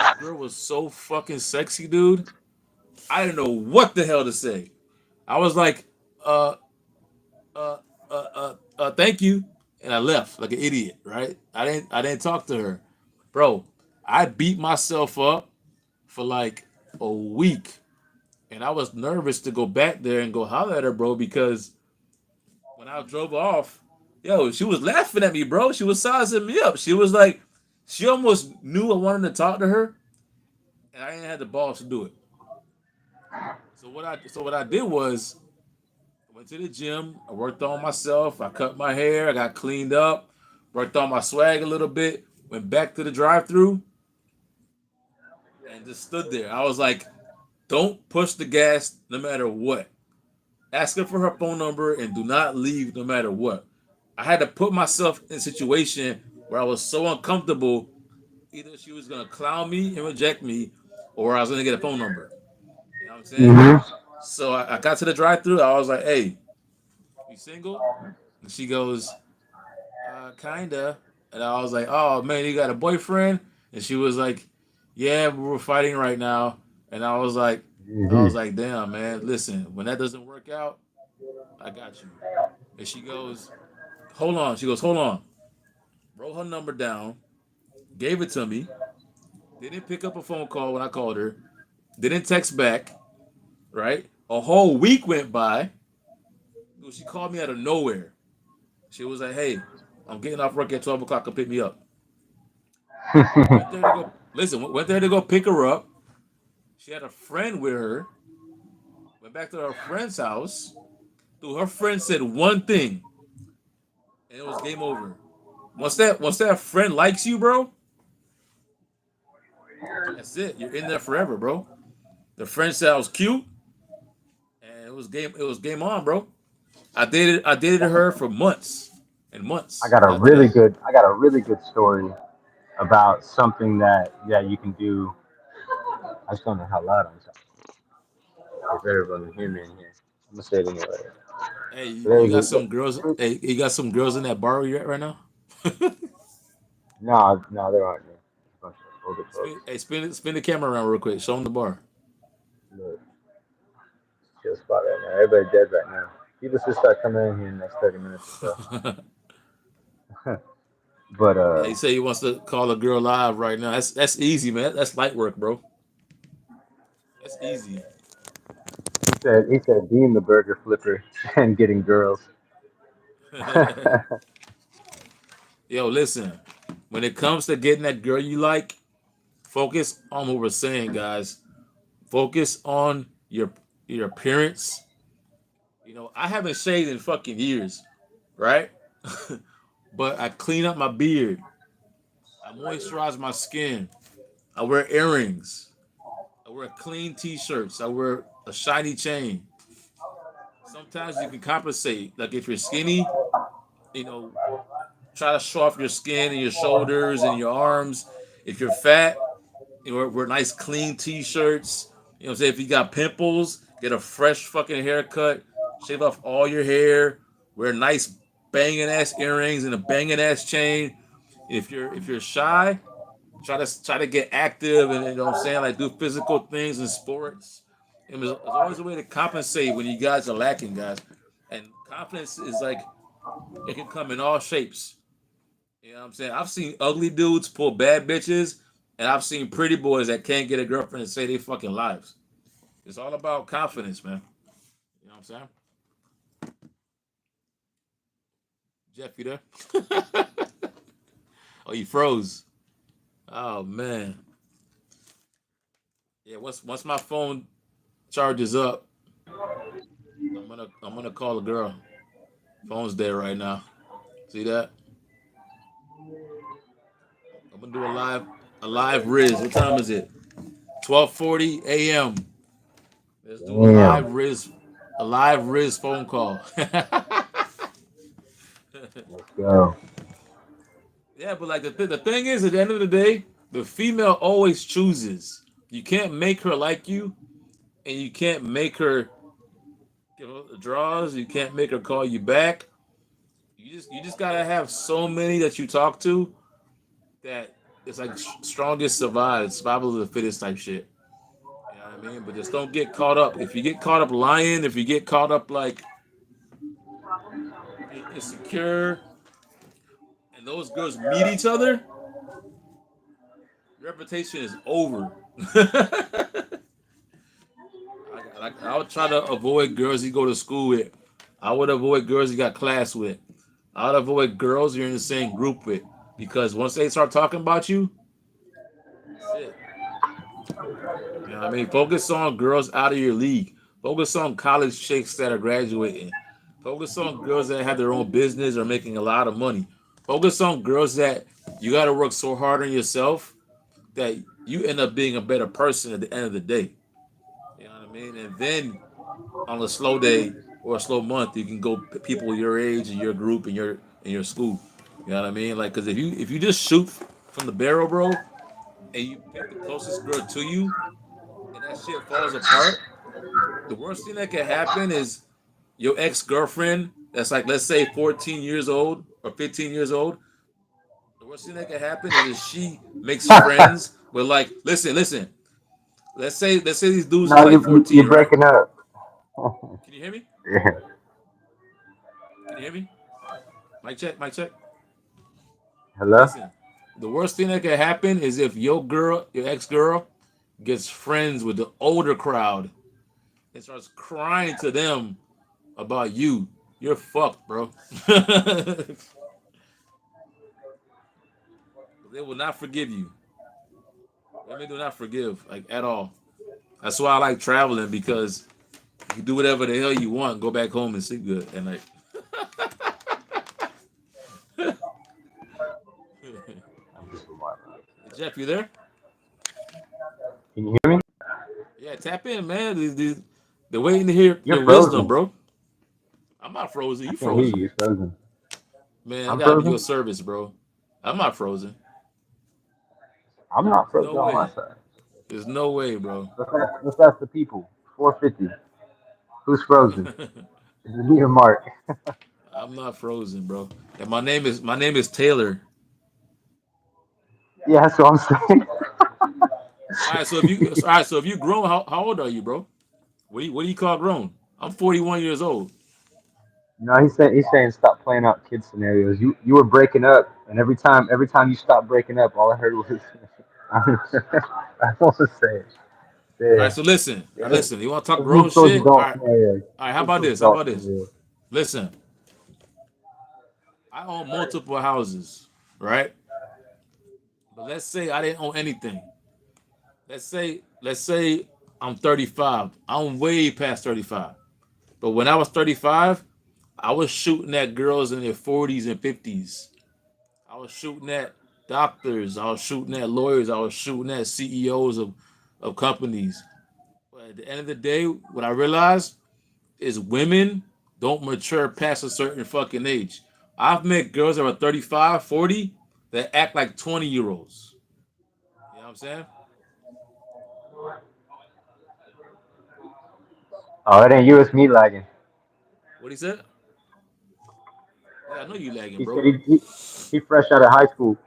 The girl was so fucking sexy, dude. I didn't know what the hell to say. I was like, uh, uh, thank you, and I left like an idiot. Right? I didn't talk to her, bro. I beat myself up for like a week, and I was nervous to go back there and go holler at her, bro, because when I drove off, yo, she was laughing at me, bro. She was sizing me up. She was like, she almost knew I wanted to talk to her, and I didn't have the balls to do it. So what I did was I went to the gym. I worked on myself. I cut my hair. I got cleaned up. Worked on my swag a little bit. Went back to the drive-through. and just stood there. I was like, don't push the gas no matter what. Ask her for her phone number and do not leave no matter what. I had to put myself in a situation where I was so uncomfortable. Either she was gonna clown me and reject me, or I was gonna get a phone number. You know what I'm saying? Mm-hmm. So I got to the drive-through. I was like, "Hey, you single?" And she goes, "Kinda." And I was like, "Oh man, you got a boyfriend?" And she was like, "Yeah, but we're fighting right now." And I was Mm-hmm. like, "Damn, man. Listen, when that doesn't work out, I got you." And she goes, "Hold on." She goes, "Hold on." Wrote her number down, gave it to me. Didn't pick up a phone call when I called her. Didn't text back. Right? A whole week went by. She called me out of nowhere. She was like, "Hey, I'm getting off work at 12 o'clock. Come pick me up." Went there to go. Listen, went there to go pick her up. She had a friend with her. Went back to her friend's house. Dude, her friend said one thing, and it was game over. Once that friend likes you, bro, that's it. You're in there forever, bro. The friend said I was cute, and it was game on, bro. I dated her for months and months after that. I got a really good story about something that you can do. I just don't know how loud I'm talking. If everyone can hear me in here, I'm gonna say it anyway. Hey, So you there's got some girls. a, Hey, you got some girls in that bar where you're at right now. no, no, there aren't. There. A bunch of older folks. Hey, spin the camera around real quick. Show them the bar. Look, chill spot right now. Everybody dead right now. People should start coming in here in the next 30 minutes or so. But Yeah, he said he wants to call a girl live right now. That's easy, man. That's light work, bro. That's easy. he said being the burger flipper and getting girls. Yo, listen. When it comes to getting that girl you like, focus on what we're saying, guys. Focus on your appearance. I haven't shaved in fucking years, right? But I clean up my beard. I moisturize my skin. I wear earrings. I wear clean t-shirts. I wear a shiny chain. Sometimes you can compensate. Like if you're skinny, you know, try to show off your skin and your shoulders and your arms. If you're fat, wear nice clean t-shirts. Say if you got pimples, get a fresh fucking haircut, shave off all your hair, wear nice banging ass earrings and a banging ass chain. If you're shy, try to get active and you know what I'm saying, like do physical things and sports. And there's always a way to compensate when you guys are lacking, guys. And confidence is like it can come in all shapes. You know what I'm saying? I've seen ugly dudes pull bad bitches, and I've seen pretty boys that can't get a girlfriend and say they fucking lives. It's all about confidence, man. You know what I'm saying? Jeff, you there? Oh, you froze. Oh man. Yeah, once my phone charges up, I'm gonna call a girl. Phone's dead right now. See that? I'm gonna do a live Riz. What time is it? 12:40 a.m. Let's do a Damn. live Riz phone call. Let's go. Yeah, but like the thing is, at the end of the day, the female always chooses. You can't make her like you, and you can't make her give her the draws. You can't make her call you back. You just gotta have so many that you talk to that it's like strongest survives, survival of the fittest type shit. You know what I mean? But just don't get caught up. If you get caught up lying, if you get caught up like being insecure, and those girls meet each other, your reputation is over. I would try to avoid girls you go to school with. I would avoid girls you got class with. I would avoid girls you're in the same group with. Because once they start talking about you, that's it. You know what I mean? Focus on girls out of your league. Focus on college chicks that are graduating. Focus on girls that have their own business or making a lot of money. Focus on girls that you got to work so hard on yourself that you end up being a better person at the end of the day. You know what I mean? And then on a slow day or a slow month, you can go people your age and your group and your school. You know what I mean? Like, cause if you just shoot from the barrel, bro, and you pick the closest girl to you, and that shit falls apart, the worst thing that can happen is your ex girlfriend that's like, let's say 14 years old or 15 years old. The worst thing that can happen is if she makes friends with like, listen. Let's say these dudes is No, like you're 14, right? breaking up. Can you hear me? Yeah. Can you hear me? Mic check, mic check. Hello. Listen, the worst thing that can happen is if your ex girl, gets friends with the older crowd and starts crying to them about you. You're fucked, bro. They will not forgive you. Women do not forgive, like at all. That's why I like traveling because you can do whatever the hell you want, go back home and sleep good. And like, Jeff, you there? Can you hear me? Yeah, tap in, man. They're waiting to hear You're your wisdom, frozen. bro. I'm not frozen. I You can't hear you. frozen. You're frozen. Man, I I'm gotta be your frozen. service, bro. I'm not frozen. I'm not There's no frozen on my way. side. There's no way, bro. Let's ask the people. 450. Who's frozen? Is it me or Mark? I'm not frozen, bro. And my name is Taylor. Yeah, that's what I'm saying. All right, so if you grown, how old are you, bro? What do you call grown? I'm 41 years old. No, he's saying stop playing out kid scenarios. You were breaking up, and every time you stopped breaking up, all I heard was I was saying, All yeah, right, so listen. All yeah. right, listen. You want to talk Let's grown move towards shit? All adult right. scenarios. All right. How Move about towards this? How adult about this? scenarios. Listen. I own multiple houses, right? But let's say I didn't own anything. Let's say I'm 35. I'm way past 35. But when I was 35, I was shooting at girls in their 40s and 50s. I was shooting at doctors. I was shooting at lawyers. I was shooting at CEOs of companies. But at the end of the day, what I realized is women don't mature past a certain fucking age. I've met girls that are 35, 40 that act like 20-year olds. You know what I'm saying? Oh, it ain't you, it's me lagging. What he said? Yeah, I know you lagging, He said bro. he fresh out of high school.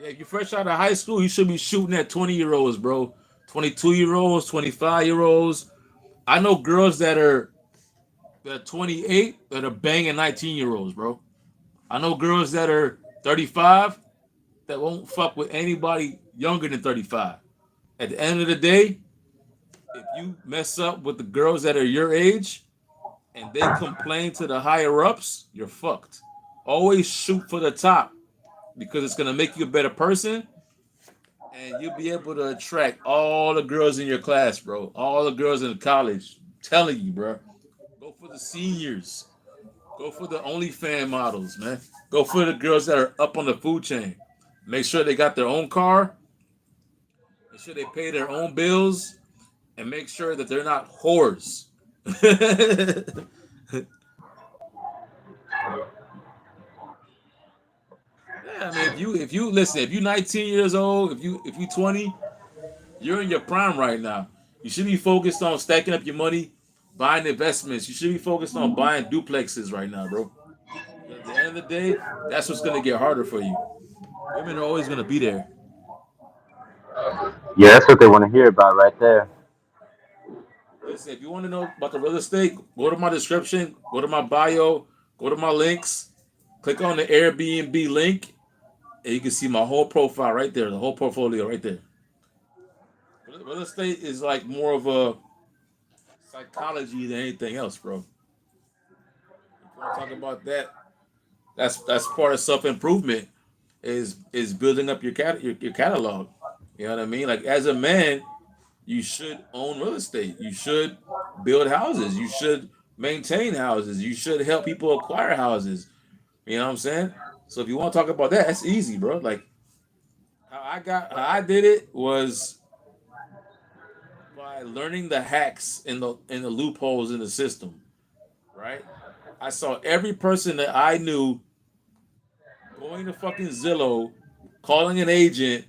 Yeah, if you're fresh out of high school, you should be shooting at 20-year-olds, bro. 22-year-olds, 25-year-olds. I know girls that are 28 that are banging 19-year-olds, bro. I know girls that are 35 that won't fuck with anybody younger than 35. At the end of the day, if you mess up with the girls that are your age and they complain to the higher ups, you're fucked. Always shoot for the top because it's gonna make you a better person and you'll be able to attract all the girls in your class, bro. All the girls in college. I'm telling you, bro. Go for the seniors. Go for the OnlyFans models, man. Go for the girls that are up on the food chain. Make sure they got their own car. Make sure they pay their own bills, and make sure that they're not whores. Yeah, I mean, if you listen, if you 19 years old, if you 20, you're in your prime right now. You should be focused on stacking up your money, buying investments. You should be focused on buying duplexes right now, bro. At the end of the day, that's what's gonna get harder for you. Women are always gonna be there. Yeah, that's what they want to hear about right there. Listen, if you want to know about the real estate, go to my description, go to my bio, go to my links, click on the Airbnb link, and you can see my whole profile right there, the whole portfolio right there. Real estate is like more of a psychology than anything else, bro. If you want to talk about that, that's part of self improvement is building up your catalog. You know what I mean? Like as a man, you should own real estate. You should build houses. You should maintain houses. You should help people acquire houses. You know what I'm saying? So if you want to talk about that, that's easy, bro. Like how I did it was by learning the hacks in the loopholes in the system. Right. I saw every person that I knew going to fucking Zillow, calling an agent,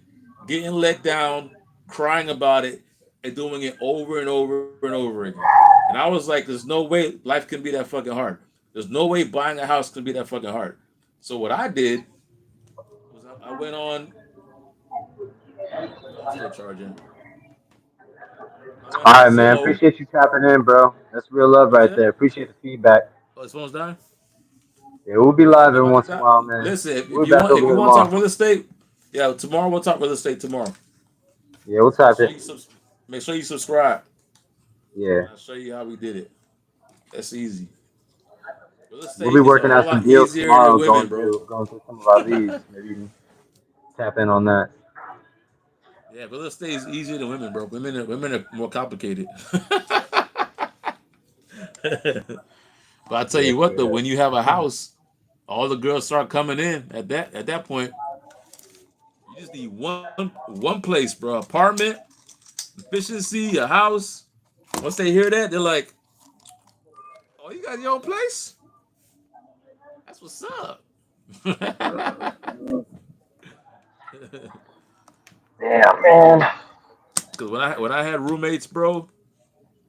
getting let down, crying about it, and doing it over and over and over again. And I was like, there's no way life can be that fucking hard. There's no way buying a house can be that fucking hard. So what I did was I went on. Phone's still charging. I went All on right, man. Zillow. Appreciate you tapping in, bro. That's real love You right said there. that? Appreciate the feedback. Oh, his phone's dying. Yeah, we'll be Yeah, live we every about to once in a die. while, man. Listen, We'll be back over if you here want to talk tomorrow. real estate, yeah, tomorrow we'll talk real estate tomorrow. Yeah, we'll Make tap sure it. you make sure you subscribe, Yeah, and I'll show you how we did it. That's easy. Real we'll be estate is a working whole out some lot deals easier than tomorrow. women, bro. Going through some of our leads. Maybe you can tap in on that. Yeah, real estate is easier than women, bro. Women are more complicated. But I tell Yes, you what, though, sir. when you have a house, all the girls start coming in. At that point, you just need one place, bro. Apartment, efficiency, a house. Once they hear that, they're like, "Oh, you got your own place? That's what's up." Damn, man. Because when I had roommates, bro,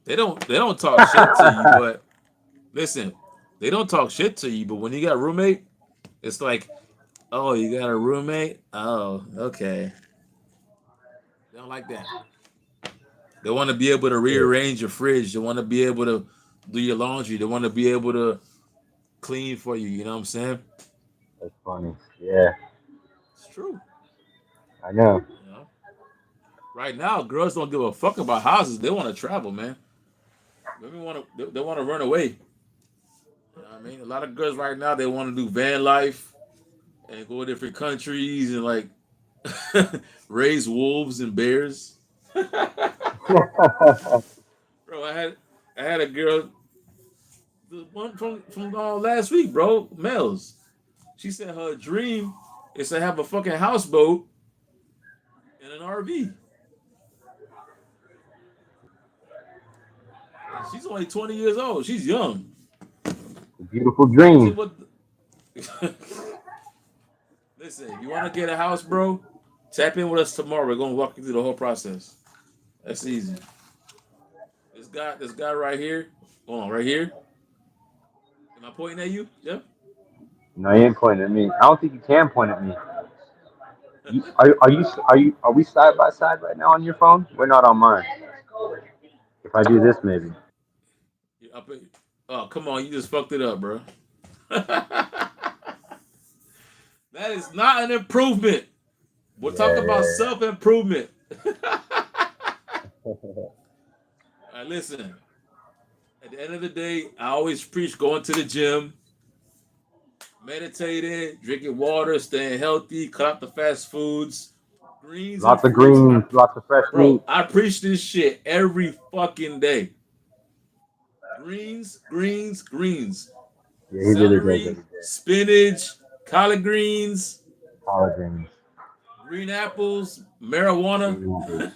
they don't talk shit to you, but listen, they don't talk shit to you, but when you got a roommate, it's like, oh, you got a roommate? Oh, okay. They don't like that. They want to be able to Yeah, rearrange your fridge. They want to be able to do your laundry. They want to be able to clean for you. You know what I'm saying? that's funny. Yeah, It's true. I know. You know, right now, girls don't give a fuck about houses. They want to travel, man. Women they want to run away. You know what I mean? A lot of girls right now they want to do van life and go to different countries and like raise wolves and bears. Bro, I had a girl, the one from last week, bro, Mel's. She said her dream is to have a fucking houseboat and an RV. And she's only 20 years old. She's young. A beautiful Imagine dream. what. Listen, if you want to get a house, bro, tap in with us tomorrow. We're gonna walk you through the whole process. That's easy. This guy right here. Hold on, right here. Am I pointing at you, Jeff? No, you ain't pointing at me. I don't think you can point at me. Are we side by side right now on your phone? We're not on mine. If I do this, maybe. You're up oh, come on, you just fucked it up, bro. That is not an improvement. We'll talk about Yeah. self improvement. All right, listen. At the end of the day, I always preach going to the gym, meditating, drinking water, staying healthy, cut out the fast foods, greens and Lots of fruits. greens, lots of fresh meat. Bro, I preach this shit every fucking day. Greens, greens, greens. Yeah, he really does Celery, every day. spinach, collard greens, Collard greens. green apples, marijuana. Jesus.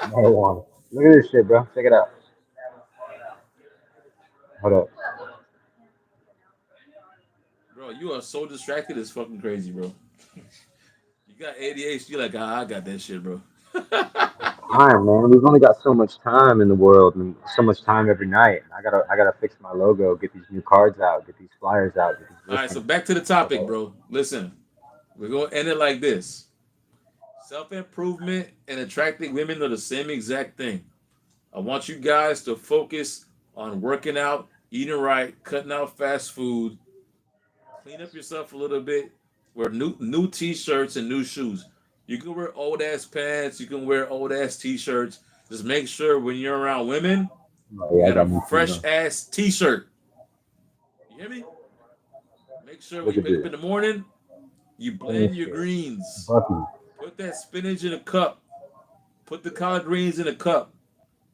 Marijuana. Look at this shit, bro. Check it out. Hold up. Bro, you are so distracted. It's fucking crazy, bro. You got ADHD, like I got that shit, bro. Time, man. We've only got so much time in the world and so much time every night. I gotta fix my logo, get these new cards out, get these flyers out, get these All right, so listings. back to the topic, So, bro. Listen, we're gonna end it like this: self improvement and attracting women are the same exact thing. I want you guys to focus on working out, eating right, cutting out fast food, clean up yourself a little bit, wear new t-shirts and new shoes. You can wear old ass pants, you can wear old ass t-shirts. Just make sure when you're around women, oh, you yeah, I got a got new shoes fresh on. ass t-shirt. You hear me? Make sure when Look you at wake up this. in the morning, you Clean blend your shit. greens. Bucky. Put that spinach in a cup. Put the collard greens in a cup.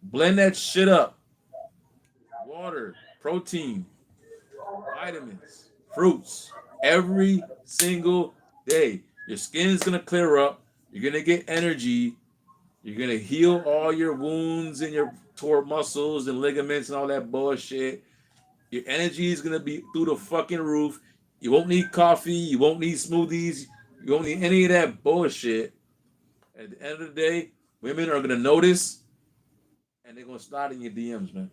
Blend that shit up. Water, protein, vitamins, fruits every single day. Your skin's gonna clear up. You're gonna get energy. You're gonna heal all your wounds and your tore muscles and ligaments and all that bullshit. Your energy is gonna be through the fucking roof. You won't need coffee. You won't need smoothies. You won't need any of that bullshit. At the end of the day, women are gonna notice and they're gonna slide in your DMs, man.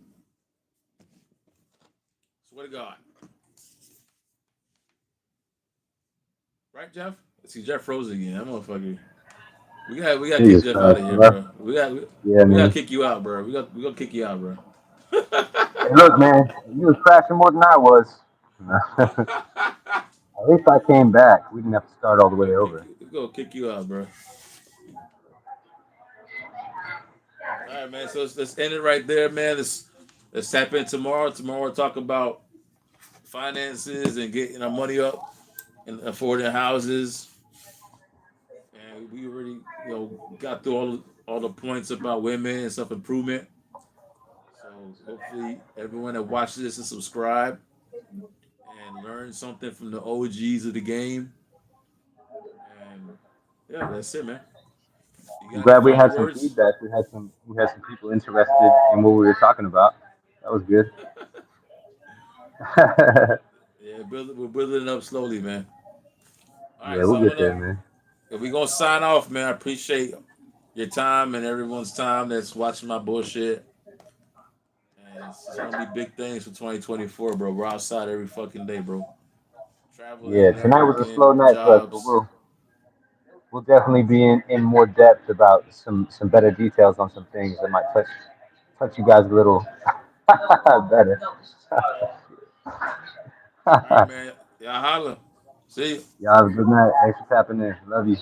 Swear to God, right, Jeff? Let's see, Jeff froze again. That motherfucker. We gotta kick Jesus Jeff out Christ, of here, bro. bro. Yeah, We gotta man. kick you out, bro. We gonna kick you out, bro. Hey, look, man, you was crashing more than I was. At least I came back. We didn't have to start all the way over. We gonna kick you out, bro. All right, man. So let's end it right there, man. Let's tap in tomorrow. Tomorrow we'll talk about finances and getting our money up and affording houses. And we already, got through all the points about women and self improvement. So hopefully everyone that watches this and subscribe and learn something from the OGs of the game. And yeah, that's it, man. You I'm got any glad we final had some words? feedback. We had some people interested in what we were talking about. That was good. Yeah, we're building it up slowly, man. All Yeah, right, so we'll get there, man. we're gonna sign off, man. I appreciate your time and everyone's time that's watching my bullshit. And it's gonna be big things for 2024, bro. We're outside every fucking day, bro. Yeah, Traveling, tonight was a slow networking, night for us, but jobs. we'll definitely be in more depth about some better details on some things that might touch you guys a little better. All right, man. Y'all holla. See you. Y'all have a good night. Thanks for tapping in. Love you.